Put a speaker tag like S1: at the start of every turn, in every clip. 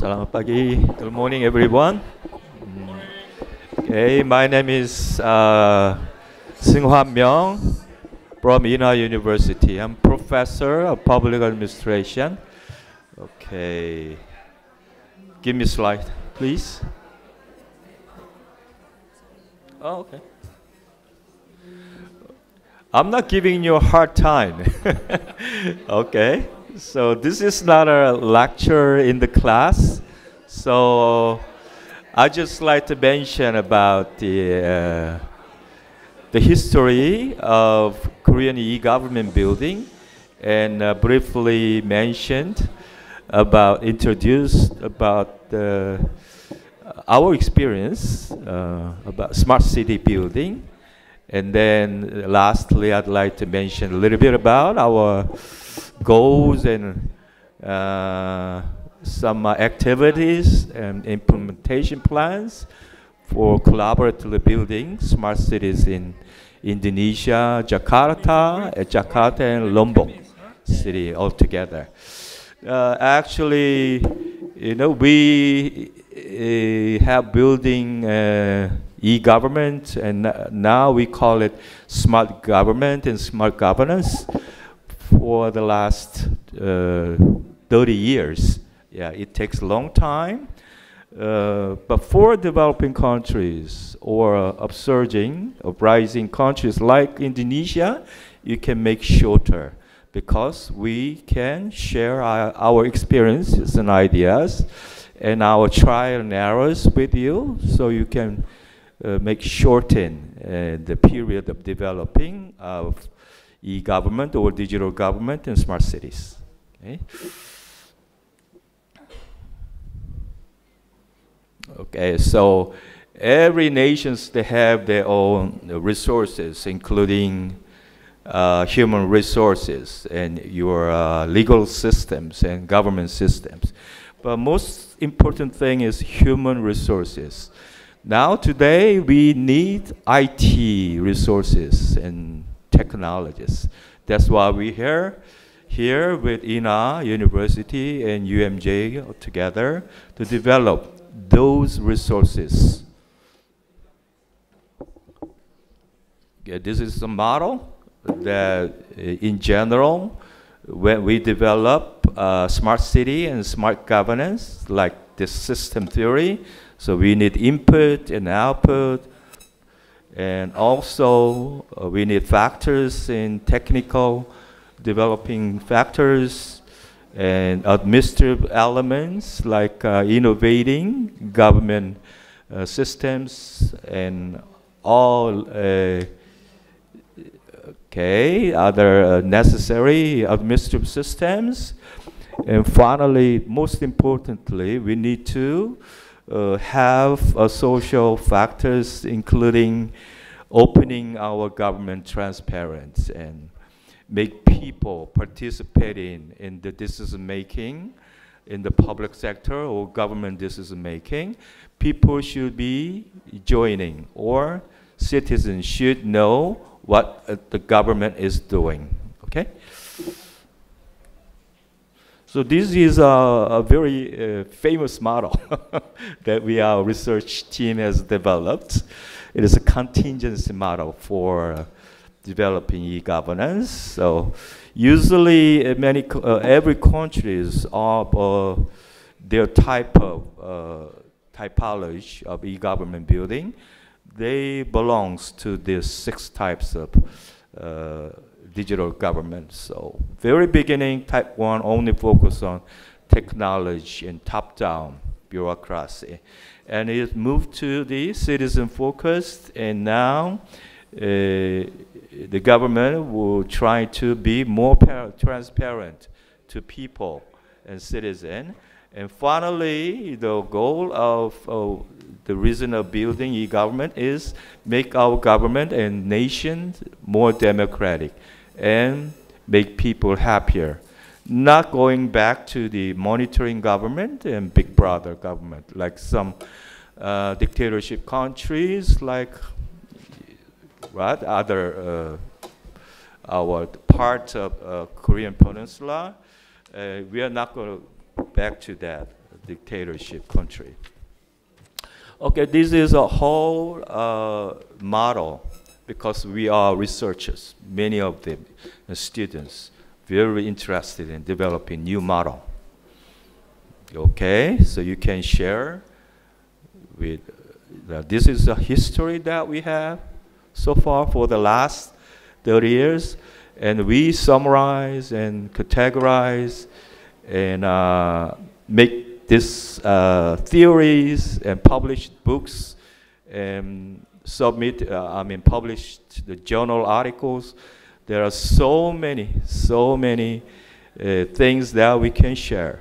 S1: Selamat pagi. Good morning, everyone. Okay, my name is Seung-Hwan Myung from University. I'm professor of public administration. Okay, give me a slide, please. Oh, okay. I'm not giving you a hard time. Okay, so this is not a lecture in the class. So I just like to mention about the history of Korean e-government building, and briefly introduced about our experience about smart city building. And then lastly, I'd like to mention a little bit about our goals and some activities and implementation plans for collaboratively building smart cities in Indonesia, Jakarta and Lombok city altogether. Actually, we have building e-government, and now we call it smart government and smart governance for the last 30 years. Yeah, it takes a long time, but for developing countries or rising countries like Indonesia, you can make shorter because we can share our experiences and ideas and our trial and errors with you, so you can shorten the period of developing of e-government or digital government and smart cities. Okay. Okay, so every nations, they have their own resources, including human resources and your legal systems and government systems. But most important thing is human resources. Now today we need IT resources and technologies. That's why we're here with University and UMJ together to develop those resources. Okay, this is the model that in general, when we develop smart city and smart governance, like this system theory, so we need input and output, and also we need factors in technical developing factors and administrative elements like innovating government systems and all other necessary administrative systems. And finally, most importantly, we need to have social factors, including opening our government transparent and make people participating in the decision making in the public sector or government decision making. People should be joining, or citizens should know what the government is doing. Okay. So this is a very famous model that our research team has developed. It is a contingency model for developing e-governance. So usually every countries of their type of typology of e-government building, they belongs to these 6 types of digital government. So very beginning, type 1 only focus on technology and top-down bureaucracy. And it moved to the citizen-focused, and now the government will try to be more transparent to people and citizens. And finally, the goal of the reason of building e-government is make our government and nation more democratic and make people happier. Not going back to the monitoring government and big brother government, like some dictatorship countries, like other our part of Korean Peninsula. We are not going back to that. dictatorship country. Okay, this is a whole model because we are researchers, many of them students, very interested in developing new model. Okay, so you can share with, this is a history that we have so far for the last 30 years, and we summarize and categorize and make these theories and publish books and published the journal articles. There are so many things that we can share.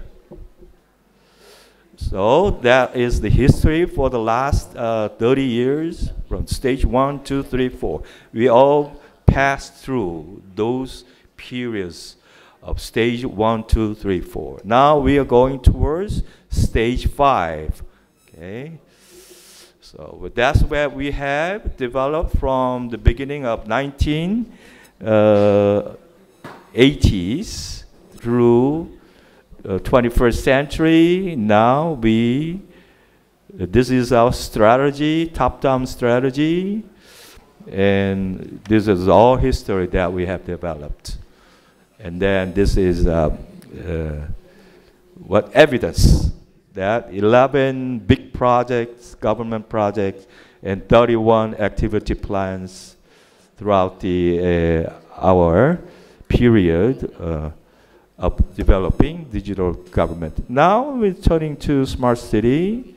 S1: So that is the history for the last 30 years from stage 1, 2, 3, 4. We all passed through those periods of stage 1, 2, 3, 4. Now we are going towards stage 5. Okay. So that's where we have developed from the beginning of 1980s through 21st century. Now this is our strategy, top-down strategy, and this is all history that we have developed. And then this is what evidence that 11 big projects, government projects, and 31 activity plans throughout our period of developing digital government. Now we're turning to smart city.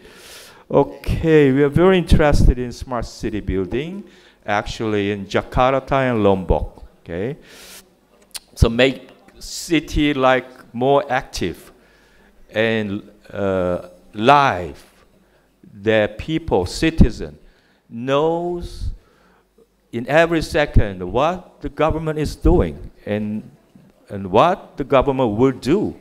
S1: Okay, we are very interested in smart city building, actually in Jakarta and Lombok. Okay, so make city like more active and live, that people, citizen, knows in every second what the government is doing and what the government will do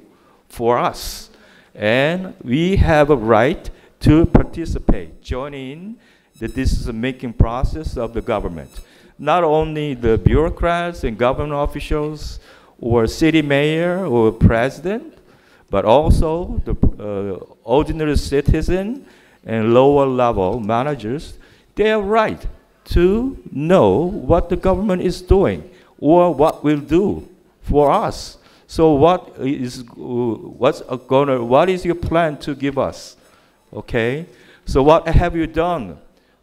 S1: for us. And we have a right to participate, join in the decision-making process of the government. Not only the bureaucrats and government officials or city mayor or president, but also the ordinary citizen and lower level managers. They are right to know what the government is doing or what will do for us. So what is your plan to give us? Okay, so what have you done?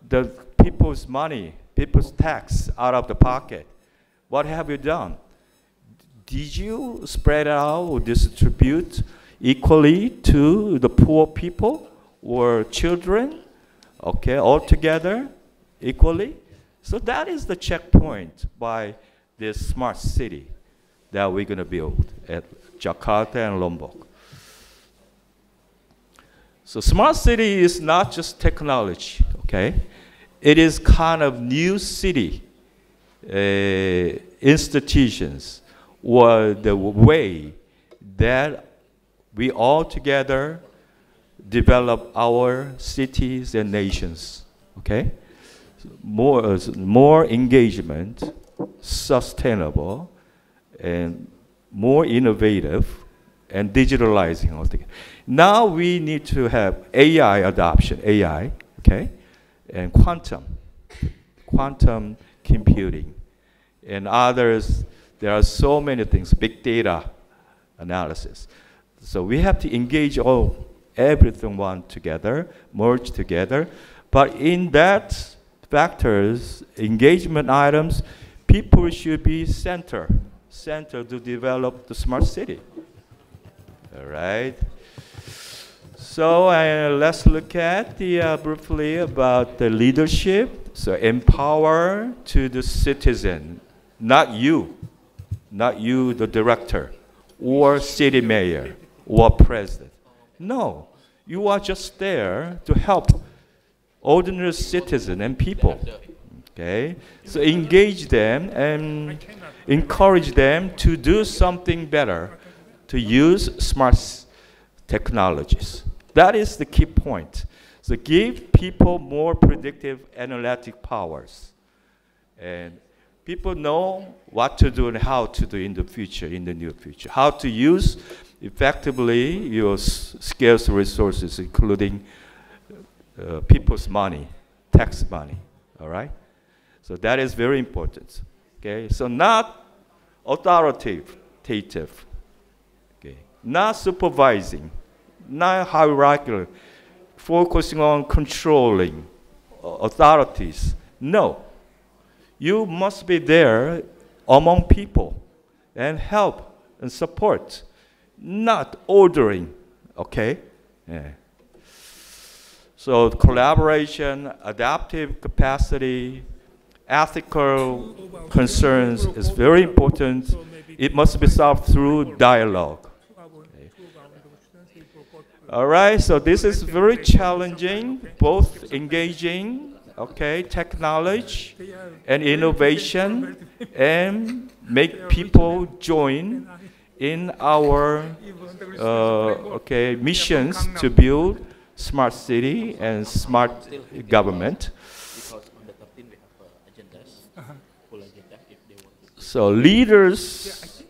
S1: The people's money, people's tax out of the pocket. What have you done? Did you spread out or distribute equally to the poor people or children? Okay, all together equally. So that is the checkpoint by this smart city that we're going to build at Jakarta and Lombok. So smart city is not just technology, okay? It is kind of new city institutions, or the way that we all together develop our cities and nations, okay? More engagement, sustainable, and more innovative, and digitalizing altogether. Now we need to have AI adoption, AI, okay, and quantum computing, and others. There are so many things, big data analysis. So we have to engage everything one together, merge together. But in that factors, engagement items, people should be center to develop the smart city. All right. So let's look at briefly about the leadership. So empower to the citizen, not you, the director, or city mayor, or president. No, you are just there to help ordinary citizen and people. Okay, so engage them and encourage them to do something better, to use smart technologies. That is the key point. So give people more predictive analytic powers. And people know what to do and how to do in the future, in the near future. How to use effectively your scarce resources, including people's money, tax money, all right? So that is very important, okay? So not authoritative, okay? Not supervising, not hierarchical, focusing on controlling authorities. No, you must be there among people and help and support, not ordering, okay? Yeah. So collaboration, adaptive capacity, ethical concerns is very important. It must be solved through dialogue. Okay. All right, so this is very challenging, both engaging, okay, technology and innovation, and make people join in our missions to build smart city and smart government. So leaders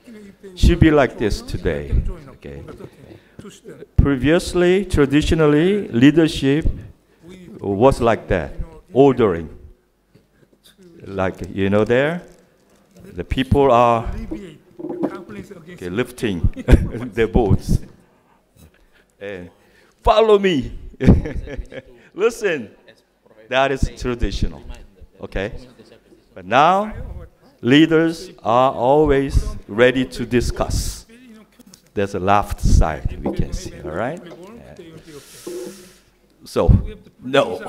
S1: should be like this today. Okay. Previously, traditionally, leadership was like that, ordering. Like, you know there, the people are lifting their boats. And follow me. Listen, that is traditional, okay? But now, leaders are always ready to discuss. There's a left side we can see, all right? Yeah. So, no.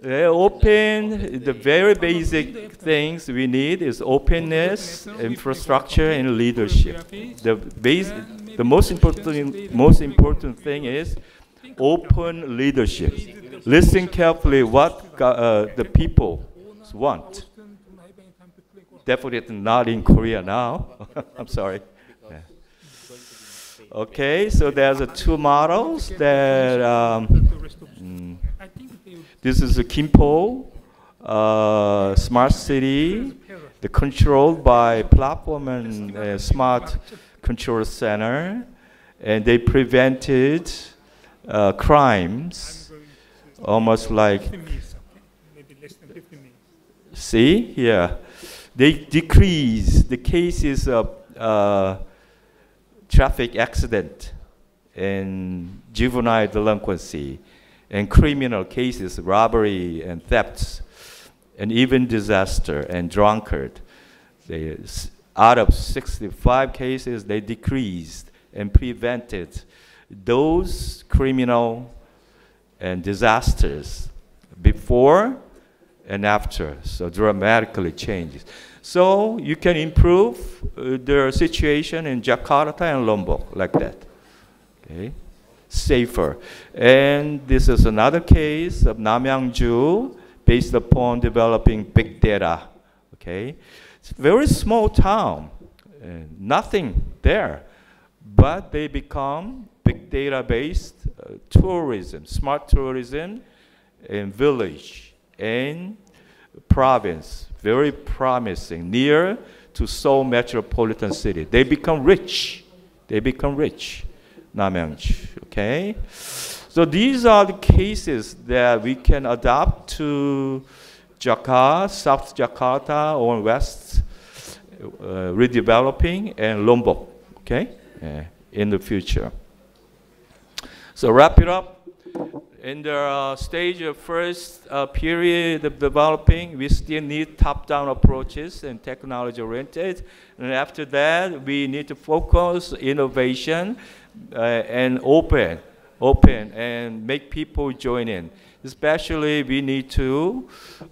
S1: Open, the very basic things we need is openness, infrastructure, and leadership. The most important thing is open leadership. Listen carefully what the people want. Definitely not in Korea now. I'm sorry. Yeah. Okay, so there's two models that this is a Kimpo smart city, controlled by platform and smart control center, and they prevented crimes, almost like, see here, they decrease the cases of traffic accident and juvenile delinquency and criminal cases, robbery and thefts, and even disaster and drunkard. Out of 65 cases, they decreased and prevented those criminal and disasters before and after, so dramatically changes. So you can improve the situation in Jakarta and Lombok like that, okay? Safer. And this is another case of Namyangju based upon developing big data, okay? It's a very small town, nothing there, but they become big data-based tourism, smart tourism in village and province, very promising, near to Seoul metropolitan city. They become rich. They become rich, Namyangju, okay? So these are the cases that we can adopt to Jakarta, South Jakarta, or West redeveloping, and Lombok, okay, in the future. So wrap it up. In the stage of first period of developing, we still need top-down approaches and technology-oriented. And after that, we need to focus innovation and open and make people join in. Especially, we need to,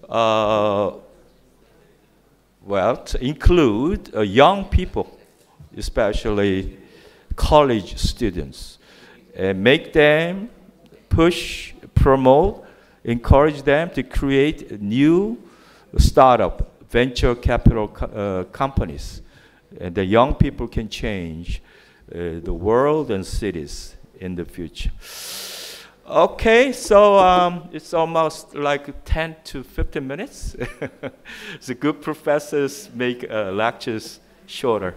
S1: to include young people, especially college students, and make them push, promote, encourage them to create new startup, venture capital companies. And the young people can change the world and cities in the future. Okay, so it's almost like 10 to 15 minutes. The good professors make lectures shorter.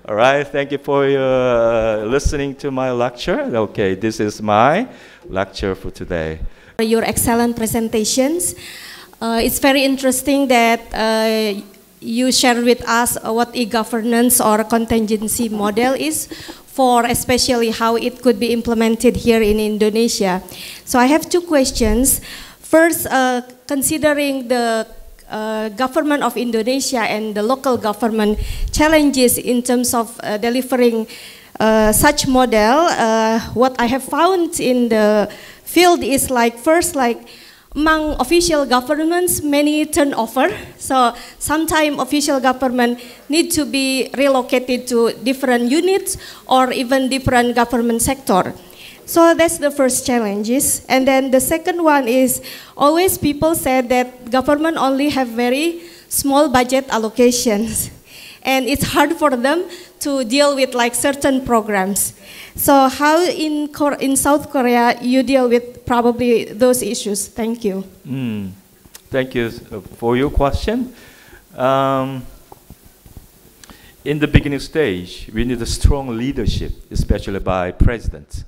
S1: All right, thank you for listening to my lecture. Okay, this is my lecture for today.
S2: Your excellent presentations. It's very interesting that you shared with us what e-governance or contingency model is for, especially how it could be implemented here in Indonesia. So I have two questions. First, considering the government of Indonesia and the local government challenges in terms of delivering such model, what I have found in the field is first among official governments, many turnover. So sometimes official government need to be relocated to different units or even different government sector. So that's the first challenges. And then the second one is always people said that government only have very small budget allocations. And it's hard for them to deal with certain programs. So how in South Korea you deal with probably those issues? Thank you.
S1: Thank you for your question. In the beginning stage, we need a strong leadership, especially by president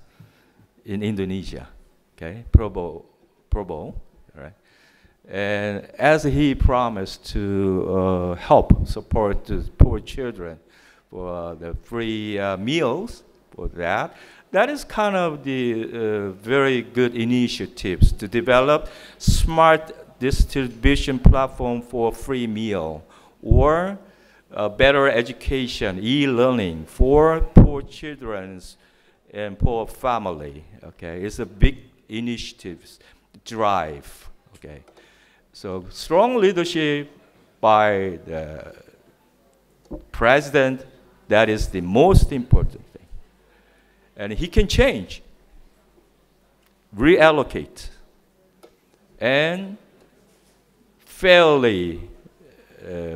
S1: in Indonesia. Okay, Prabowo, right? And as he promised to help support the poor children for the free meals for that is kind of the very good initiatives to develop smart distribution platform for free meal or better education, e-learning for poor children and poor family. Okay, it's a big initiative drive. Okay. So strong leadership by the president, that is the most important thing. And he can change, reallocate, and fairly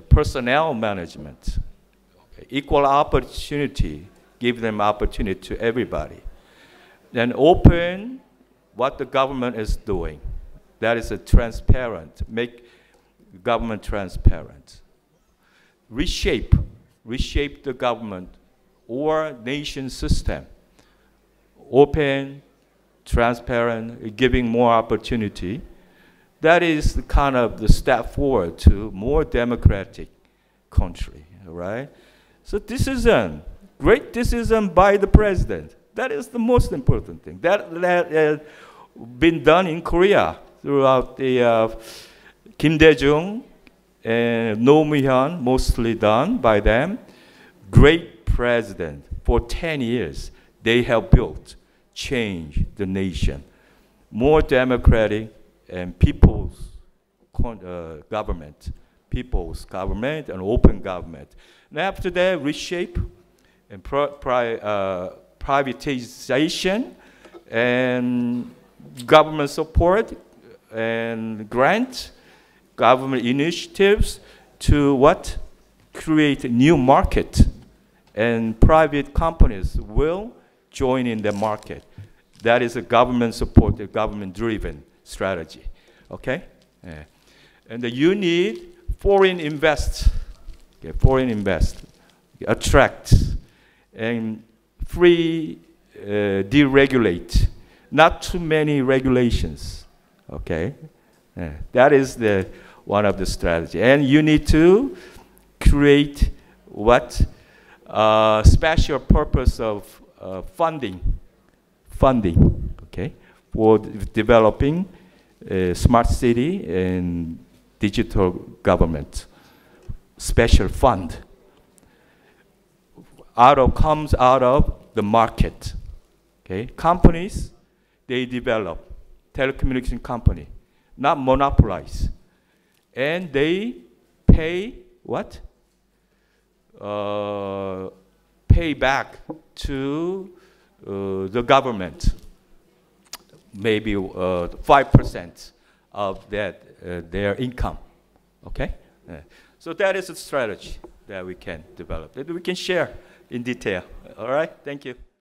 S1: personnel management, okay, equal opportunity, give them opportunity to everybody. Then open what the government is doing. That is a transparent, make government transparent. Reshape the government or nation system. Open, transparent, giving more opportunity. That is the kind of the step forward to more democratic country, all right? So decision, great decision by the president. That is the most important thing. That has been done in Korea throughout the Kim Dae-jung and Roh Moo-hyun, mostly done by them. Great president for 10 years. They have built, changed the nation. More democratic and people's government. People's government and open government. And after that, reshape and privatization and government support and grant government initiatives to what? Create a new market. And private companies will join in the market. That is a government supported, government driven strategy. Okay? Yeah. And you need foreign invest. Okay, foreign invest. Attract and free deregulate. Not too many regulations. Okay? Yeah. That is the one of the strategy. And you need to create what special purpose of funding, okay, for developing a smart city and digital government. Special fund comes out of the market. Okay, companies they develop telecommunication company, not monopolize, and they pay what? Pay back to the government, maybe 5% of that their income. Okay, so that is a strategy that we can develop, that we can share in detail. All right, thank you.